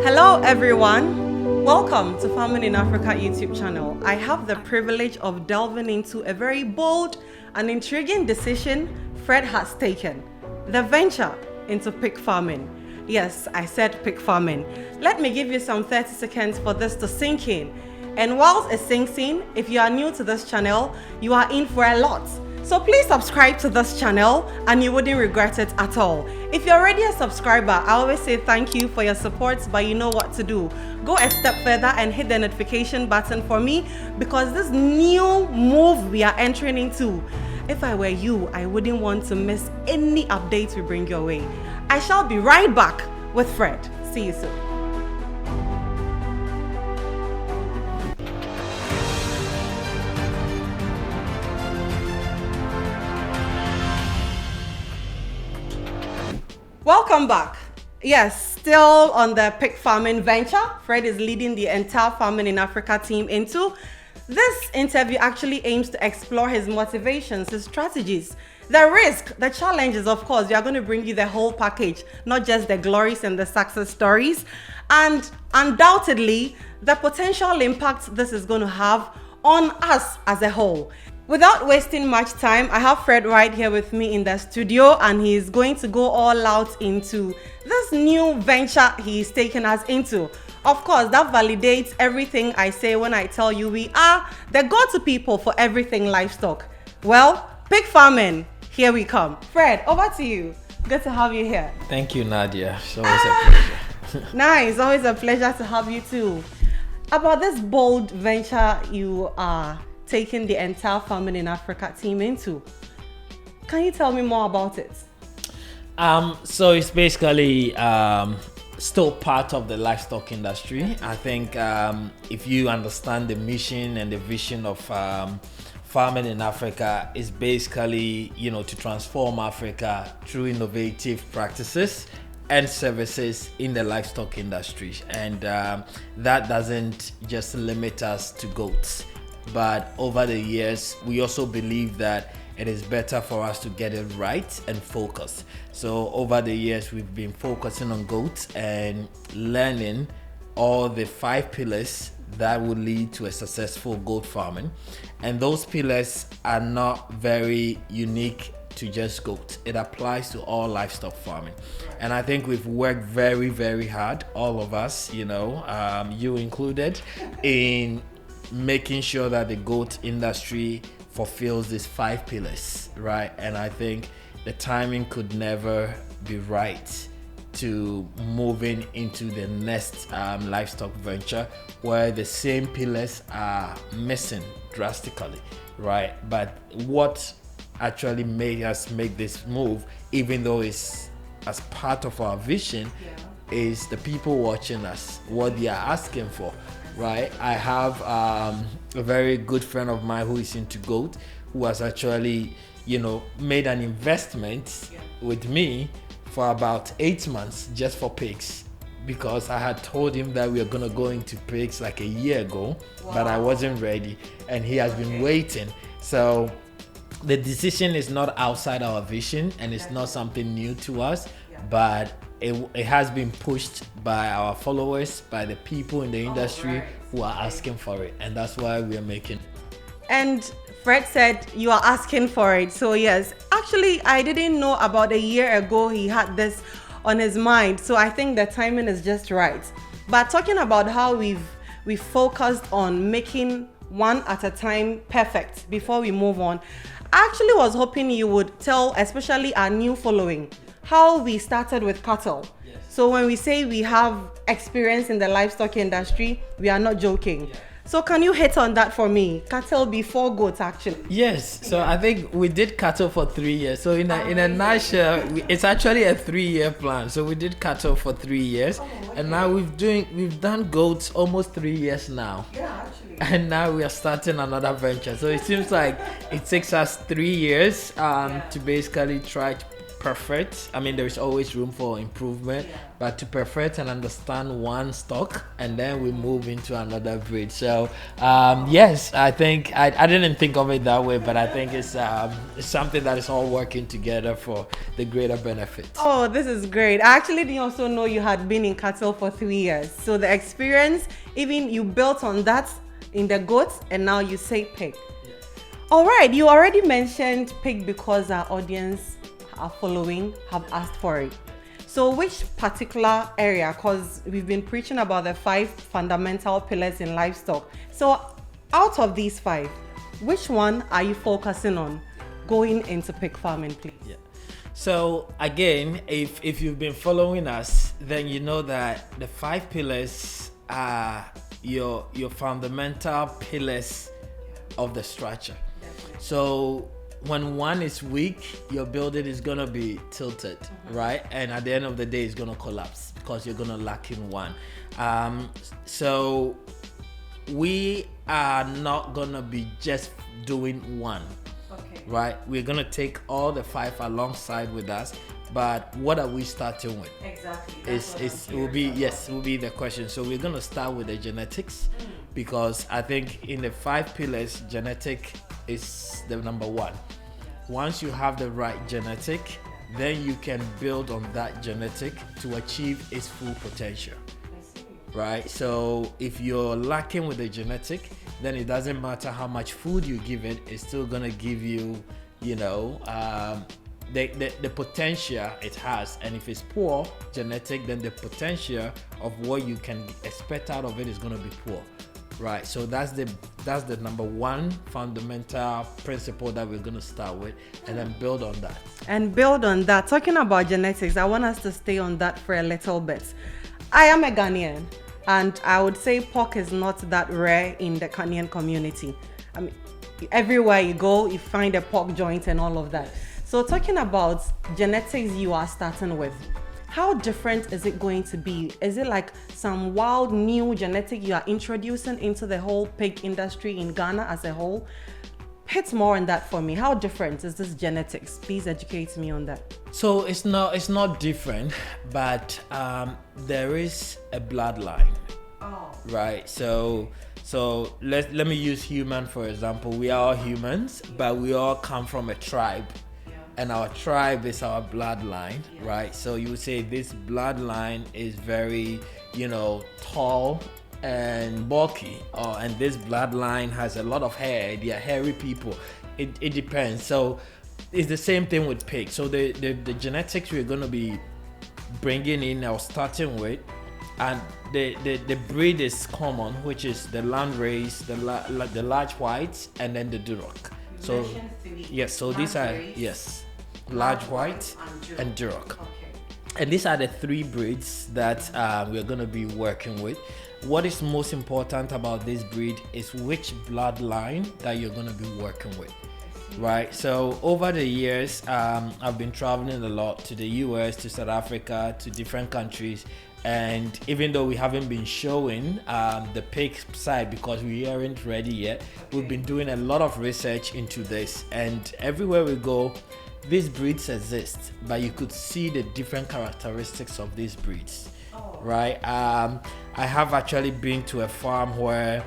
Hello everyone, welcome to Farming in Africa YouTube channel. I have the privilege of delving into a very bold and intriguing decision Fred has taken, the venture into pig farming. Yes, I said pig farming. Let me give you some 30 seconds for this to sink in. And whilst it sinks in, if you are new to this channel, you are in for a lot. So please subscribe to this channel and you wouldn't regret it at all. If you're already a subscriber, I always say thank you for your support, but you know what to do. Go a step further and hit the notification button for me, because this new move we are entering into, if I were you, I wouldn't want to miss any updates we bring your way. I shall be right back with Fred. See you soon. Welcome back. Yes, still on the pig farming venture. Fred is leading the entire Farming in Africa team into. This interview actually aims to explore his motivations, his strategies, the risk, the challenges. Of course, we are going to bring you the whole package, not just the glories and the success stories, and undoubtedly the potential impact this is going to have on us as a whole. Without wasting much time, I have Fred right here with me in the studio, and he's going to go all out into this new venture he's taken us into. Of course, that validates everything I say when I tell you we are the go-to people for everything livestock. Well, pig farming, here we come. Fred, over to you. Good to have you here. Thank you, Nadia. It's always a pleasure. Nice, always a pleasure to have you too. About this bold venture you are taking the entire Farming in Africa team into, can you tell me more about it? So it's basically still part of the livestock industry. I think if you understand the mission and the vision of Farming in Africa, is basically, to transform Africa through innovative practices and services in the livestock industry. And that doesn't just limit us to goats. But over the years, we also believe that it is better for us to get it right and focus. So over the years, we've been focusing on goats and learning all the 5 pillars that will lead to a successful goat farming. And those pillars are not very unique to just goats. It applies to all livestock farming. And I think we've worked very, very hard, all of us, you included, in making sure that the goat industry fulfills these 5 pillars, right? And I think the timing could never be right to moving into the next livestock venture where the same pillars are missing drastically, right? But what actually made us make this move, even though it's as part of our vision, is the people watching us, what they are asking for. Right, I have a very good friend of mine who is into goat, who has actually, made an investment with me for about 8 months just for pigs, because I had told him that we are gonna go into pigs like a year ago, but I wasn't ready, and he has been waiting. So the decision is not outside our vision, and it's not something new to us, but it has been pushed by our followers, by the people in the industry who are asking for it, and that's why we are making it. And Fred said you are asking for it. So yes, actually I didn't know about a year ago he had this on his mind, so I think the timing is just right. But talking about how we focused on making one at a time perfect before we move on, I actually was hoping you would tell especially our new following how we started with cattle. Yes. So when we say we have experience in the livestock industry, we are not joking. Yeah. So can you hit on that for me? Cattle before goats, actually. Yes. So I think we did cattle for 3 years. So in a nutshell, it's actually a 3-year plan. So we did cattle for 3 years, and now we've done goats almost 3 years now. Yeah, actually. And now we are starting another venture. So it seems like it takes us 3 years to basically try to perfect. I mean, there is always room for improvement, but to perfect and understand one stock, and then we move into another breed. So, yes, I think I didn't think of it that way, but I think it's something that is all working together for the greater benefit. Oh, this is great. I actually didn't also know you had been in cattle for 3 years. So the experience, even you built on that in the goats, and now you say pig. All right, you already mentioned pig because our audience are following, have asked for it. So which particular area, because we've been preaching about the 5 fundamental pillars in livestock. So out of these 5, which one are you focusing on going into pig farming, please? Yeah. So again, if you've been following us, then you know that the 5 pillars are your fundamental pillars of the structure. So when one is weak, your building is gonna be tilted, right? And at the end of the day, it's gonna collapse because you're gonna lack in one. So we are not gonna be just doing one, right? We're gonna take all the 5 alongside with us. But what are we starting with? Exactly. It will be the question. So we're gonna start with the genetics, because I think in the 5 pillars, genetic is the number 1. Once you have the right genetic, then you can build on that genetic to achieve its full potential. Right? So if you're lacking with the genetic, then it doesn't matter how much food you give it, it's still gonna give you, the potential it has. And if it's poor genetic, then the potential of what you can expect out of it is going to be poor, right? So that's the number 1 fundamental principle that we're going to start with, and then build on that. And build on that. Talking about genetics, I want us to stay on that for a little bit. I am a Ghanaian, and I would say pork is not that rare in the Ghanaian community. I mean, everywhere you go, you find a pork joint and all of that. So talking about genetics you are starting with, how different is it going to be? Is it like some wild new genetic you are introducing into the whole pig industry in Ghana as a whole? Hit more on that for me. How different is this genetics? Please educate me on that. So it's not different, but there is a bloodline, right? So let me use human for example. We are all humans, but we all come from a tribe. And our tribe is our bloodline, right? So you would say this bloodline is very, tall and bulky, and this bloodline has a lot of hair. They are hairy people. It depends. So it's the same thing with pigs. So the genetics we're going to be bringing in or starting with, and the breed is common, which is the landrace, the large whites, and then the Duroc. So yes, so these are large white and Duroc. And these are the 3 breeds that we're going to be working with. What is most important about this breed is which bloodline that you're going to be working with, right? So over the years, I've been traveling a lot to the US, to South Africa, to different countries. And even though we haven't been showing the pig side because we aren't ready yet, we've been doing a lot of research into this. And everywhere we go, these breeds exist, but you could see the different characteristics of these breeds, right? I have actually been to a farm where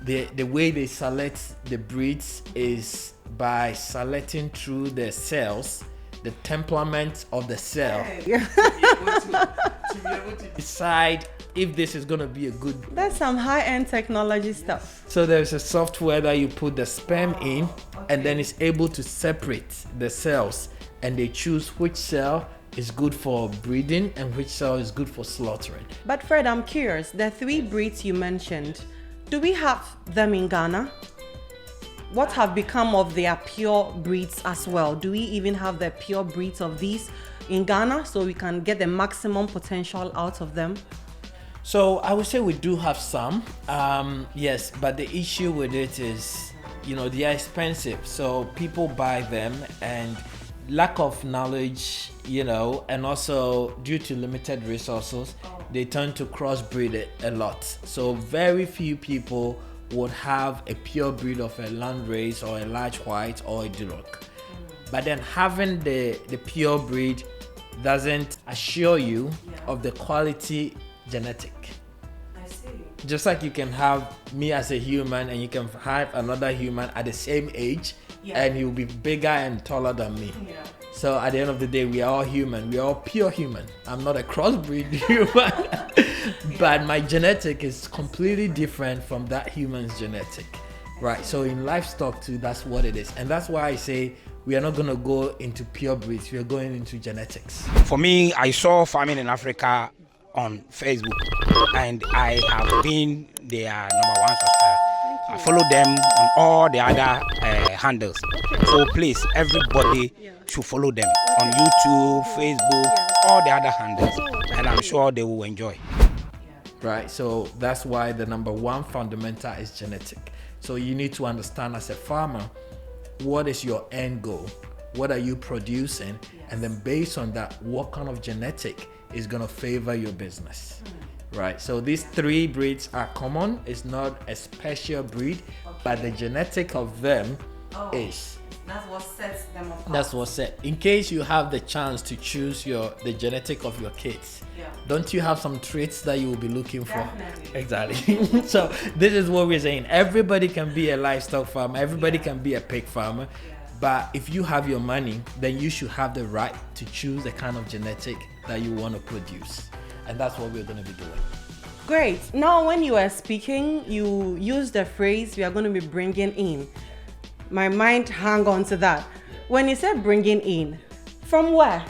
the way they select the breeds is by selecting through the cells, the temperament of the cell, to be able to decide if this is going to be a good. That's some high-end technology stuff. So there's a software that you put the sperm in, and then it's able to separate the cells, and they choose which cell is good for breeding and which cell is good for slaughtering. But Fred, I'm curious, the 3 breeds you mentioned, do we have them in Ghana? What have become of their pure breeds as well? Do we even have the pure breeds of these in Ghana so we can get the maximum potential out of them? So I would say we do have some, yes, but the issue with it is, they are expensive. So people buy them, and lack of knowledge, and also due to limited resources, they tend to crossbreed it a lot. So very few people would have a pure breed of a landrace or a large white or a Duroc. But then having the pure breed doesn't assure you of the quality genetic. I see. Just like you can have me as a human and you can have another human at the same age, and he'll be bigger and taller than me. Yeah. So at the end of the day, we are all human. We are all pure human. I'm not a crossbreed human, but my genetic is completely different from that human's genetic, right? So in livestock too, that's what it is. And that's why I say we are not going to go into pure breeds. We are going into genetics. For me, I saw Farming in Africa on Facebook, and I have been their number one subscriber. I follow them on all the other handles. So please, everybody should follow them on YouTube, Facebook, all the other handles, and I'm sure they will enjoy. Right, so that's why the number one fundamental is genetic. So you need to understand as a farmer, what is your end goal? What are you producing? And then based on that, what kind of genetic is going to favor your business? Right, so these three breeds are common. It's not a special breed, but the genetic of them is. That's what sets them apart. That's what's set. In case you have the chance to choose the genetic of your kids, don't you have some traits that you will be looking for? Definitely. Exactly. So this is what we're saying. Everybody can be a livestock farmer. Everybody can be a pig farmer. But if you have your money, then you should have the right to choose the kind of genetic that you want to produce. And that's what we're going to be doing. Great. Now, when you were speaking, you used the phrase we are going to be bringing in. My mind hung on to that. When you said bringing in, from where?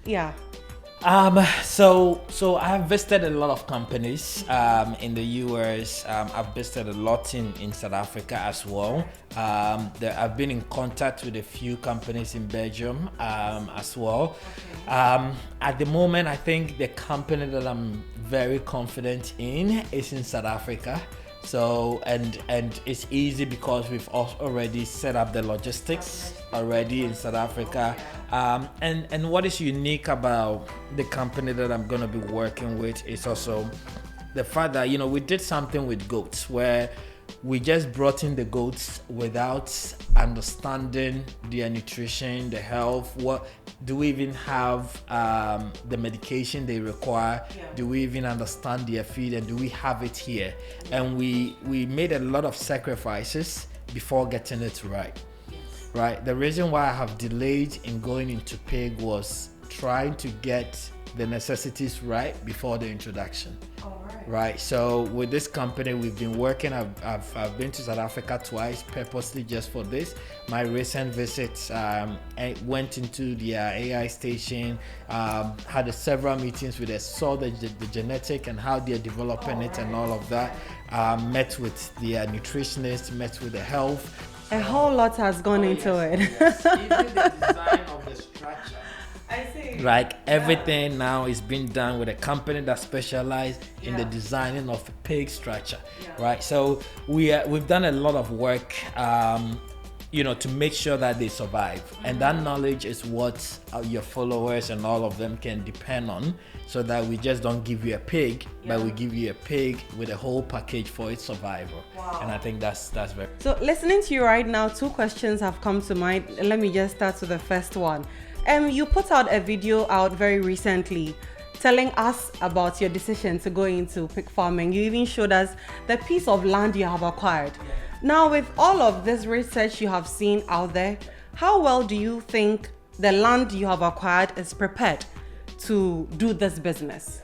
Yeah. So I have visited a lot of companies in the US. I've visited a lot in South Africa as well. I've been in contact with a few companies in Belgium as well. At the moment, I think the company that I'm very confident in is in South Africa. So and it's easy because we've already set up the logistics already in South Africa. And what is unique about the company that I'm going to be working with is also the fact that, we did something with goats where we just brought in the goats without understanding their nutrition, the health. What do we even have the medication they require? Do we even understand their feed, and do we have it here? And we made a lot of sacrifices before getting it right. Right. The reason why I have delayed in going into pig was trying to get the necessities right before the introduction. Right. So with this company, we've been working. I've been to South Africa twice purposely just for this. My recent visits, I went into their AI station, had several meetings with them, saw the genetic and how they're developing it and all of that. Met with their nutritionists, met with the health. A whole lot has gone into it. Yes. Even the design of the structure. I see. Like everything now is being done with a company that specializes in the designing of a pig structure, right? So we've done a lot of work, to make sure that they survive, and that knowledge is what your followers and all of them can depend on, so that we just don't give you a pig, but we give you a pig with a whole package for its survival. And I think that's very. So listening to you right now, two questions have come to mind. Let me just start with the first one. You put out a video out very recently telling us about your decision to go into pig farming. You even showed us the piece of land you have acquired. Now, with all of this research you have seen out there, how well do you think the land you have acquired is prepared to do this business?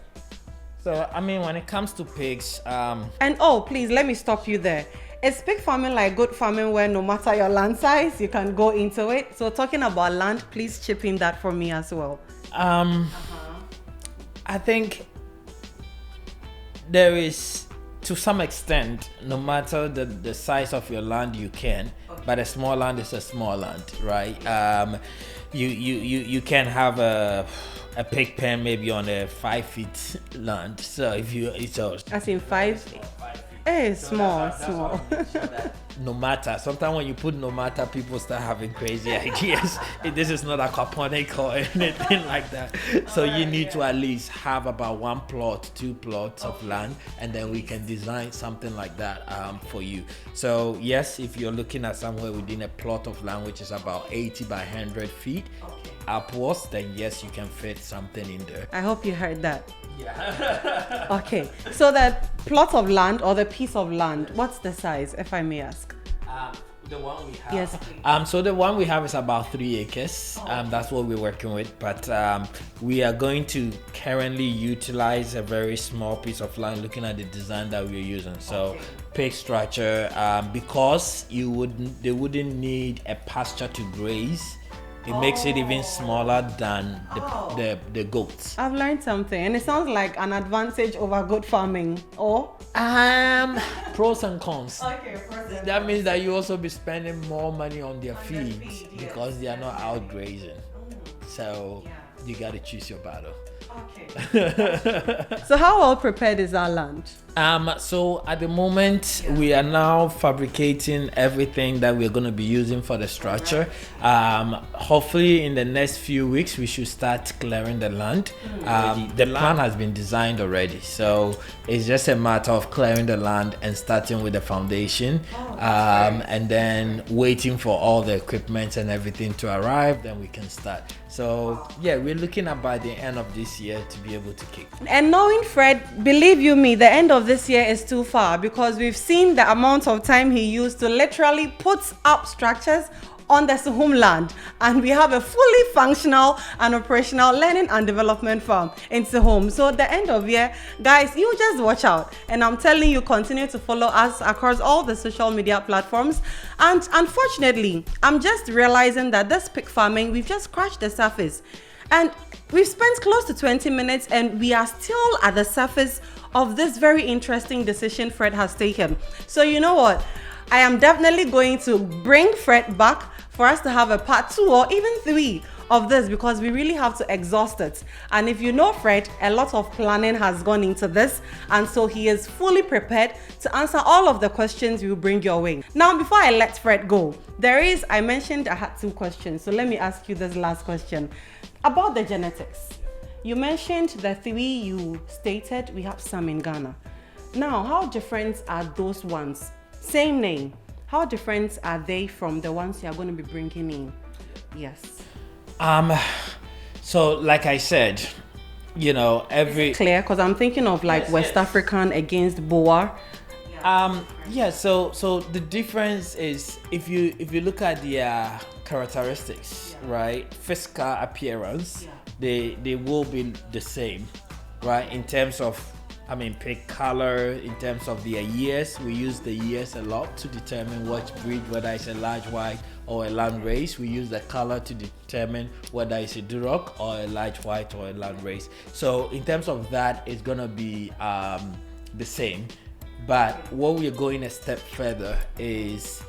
So, when it comes to pigs, And please, let me stop you there. Is pig farming like goat farming where no matter your land size, you can go into it? So talking about land, please chip in that for me as well. I think there is, to some extent, no matter the size of your land, you can, but a small land is a small land, right? You can have a pig pen maybe on a 5 feet land. So if you, As in 5 feet. Small. no matter. Sometimes when you put no matter, people start having crazy ideas. This is not aquaponic or anything like that. So you need to at least have about 1 plot, 2 plots of land, and then we can design something like that for you. So yes, if you're looking at somewhere within a plot of land which is about 80 by 100 feet upwards, then yes, you can fit something in there. I hope you heard that. Yeah. Okay, so the plot of land or the piece of land, what's the size, if I may ask? The one we have. Yes. So the one we have is about 3 acres. That's what we're working with. But we are going to currently utilize a very small piece of land, looking at the design that we're using. So pig structure, because they wouldn't need a pasture to graze. It makes it even smaller than the goats. I've learned something, and it sounds like an advantage over goat farming. Or Pros and cons. okay, pros. That means that you also be spending more money on their feed because they are not out grazing. So you got to choose your battle. Okay. So how well prepared is our land? So at the moment, we are now fabricating everything that we're going to be using for the structure. Hopefully in the next few weeks, we should start clearing the land. The plan has been designed already. So it's just a matter of clearing the land and starting with the foundation. And then waiting for all the equipment and everything to arrive, then we can start. So yeah, we're looking at by the end of this year to be able to kick. And knowing Fred, believe you me, the end of this year is too far, because we've seen the amount of time he used to literally put up structures on the Suhum land, and we have a fully functional and operational learning and development farm in Suhum. So the end of year, guys, you just watch out, and I'm telling you, continue to follow us across all the social media platforms. And unfortunately, I'm just realizing that this pig farming, we've just scratched the surface, and we've spent close to 20 minutes and we are still at the surface of this very interesting decision Fred has taken. So you know what? I am definitely going to bring Fred back for us to have a part 2 or even 3 of this, because we really have to exhaust it. And if you know Fred, a lot of planning has gone into this, and so he is fully prepared to answer all of the questions we will bring your way. Now, before I let Fred go, I mentioned I had 2 questions, so let me ask you this last question about the genetics. You mentioned the 3 you stated, we have some in Ghana. Now, how different are those ones? Same name. How different are they from the ones you are going to be bringing in? Yes. So like I said, you know, clear, because I'm thinking of like West African against Boer. So the difference is if you look at their characteristics, right? Physical appearance, they will be the same, right? In terms of pig color, in terms of their years, we use the years a lot to determine what breed, whether it's a large white or a land race. We use the color to determine whether it's a Duroc or a large white or a land race. So in terms of that, it's gonna be the same. But what we're going a step further is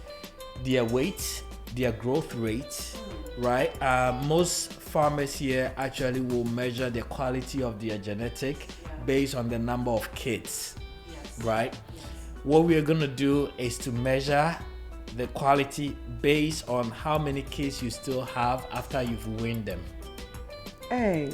their weight, their growth rate, right? Most farmers here actually will measure the quality of their genetic based on the number of kids, right? What we're gonna do is to measure the quality based on how many kids you still have after you've weaned them. Hey.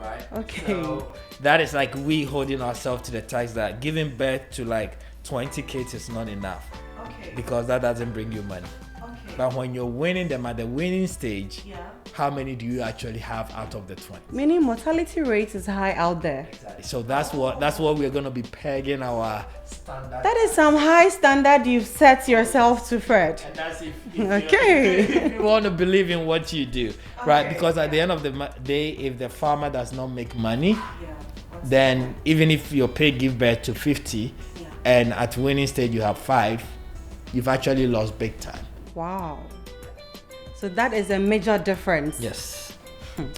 Right? Okay. So that is like we holding ourselves to the task that giving birth to like 20 kids is not enough. Okay. Because that doesn't bring you money. Okay. But when you're winning them at the winning stage, Yeah. how many do you actually have out of the 20? Meaning mortality rate is high out there. Exactly. So that's what we're gonna be pegging our standard. That is some high standard you've set yourself to, Fred. And that's if Okay. if you want to believe in what you do, right? Okay. Because at the end of the day, if the farmer does not make money, then even if your pig give birth to 50, and at winning stage you have 5, you've actually lost big time. Wow. So that is a major difference. Yes.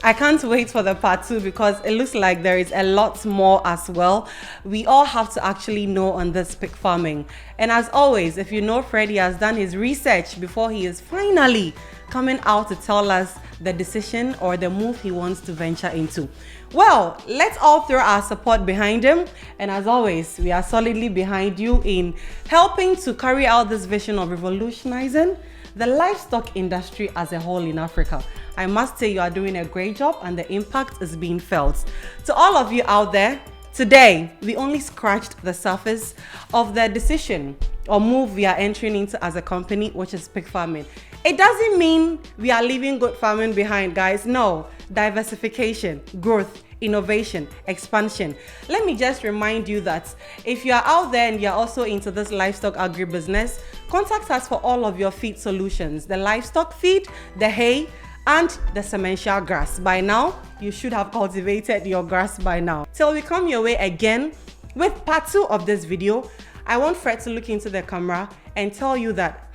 I can't wait for the part 2, because it looks like there is a lot more as well. We all have to actually know on this pig farming. And as always, if you know Fred, he has done his research before he is finally coming out to tell us the decision or the move he wants to venture into. Well, let's all throw our support behind him. And as always, we are solidly behind you in helping to carry out this vision of revolutionizing the livestock industry as a whole in Africa. I must say you are doing a great job and the impact is being felt. To all of you out there, today we only scratched the surface of the decision or move we are entering into as a company, which is pig farming. It doesn't mean we are leaving goat farming behind, guys. No, diversification, growth, innovation, expansion. Let me just remind you that if you are out there and you're also into this livestock agribusiness, contact us for all of your feed solutions, the livestock feed, the hay, and the sementia grass. By now, you should have cultivated your grass by now. Till we come your way again with part 2 of this video, I want Fred to look into the camera and tell you that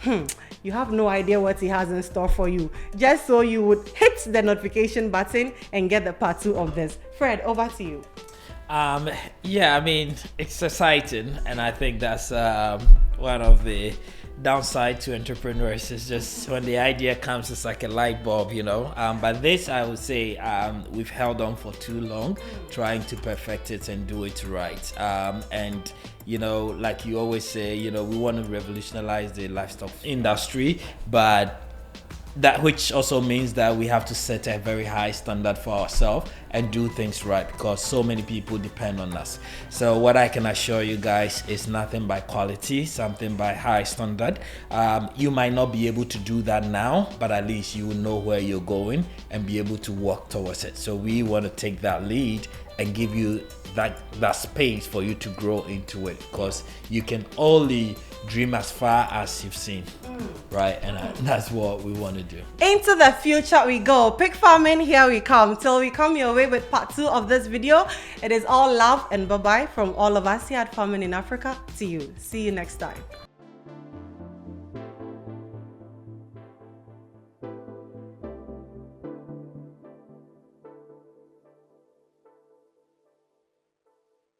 you have no idea what he has in store for you, just so you would hit the notification button and get the part 2 of this. Fred, over to you. Yeah, I mean, it's exciting, and I think that's one of the downside to entrepreneurs is just when the idea comes, it's like a light bulb, you know. But this, I would say, we've held on for too long, trying to perfect it and do it right. And you know, like you always say, you know, we want to revolutionize the livestock industry, but that which also means that we have to set a very high standard for ourselves and do things right, because so many people depend on us. So what I can assure you guys is nothing by quality, something by high standard. You might not be able to do that now, but at least you will know where you're going and be able to work towards it. So we want to take that lead and give you that space for you to grow into it, because you can only dream as far as you've seen, right? And that's what we want to do. Into the future we go. Pig farming, here we come. Till we come your way with part 2 of this video, it is all love and bye-bye from all of us here at Farming in Africa to you. See you next time.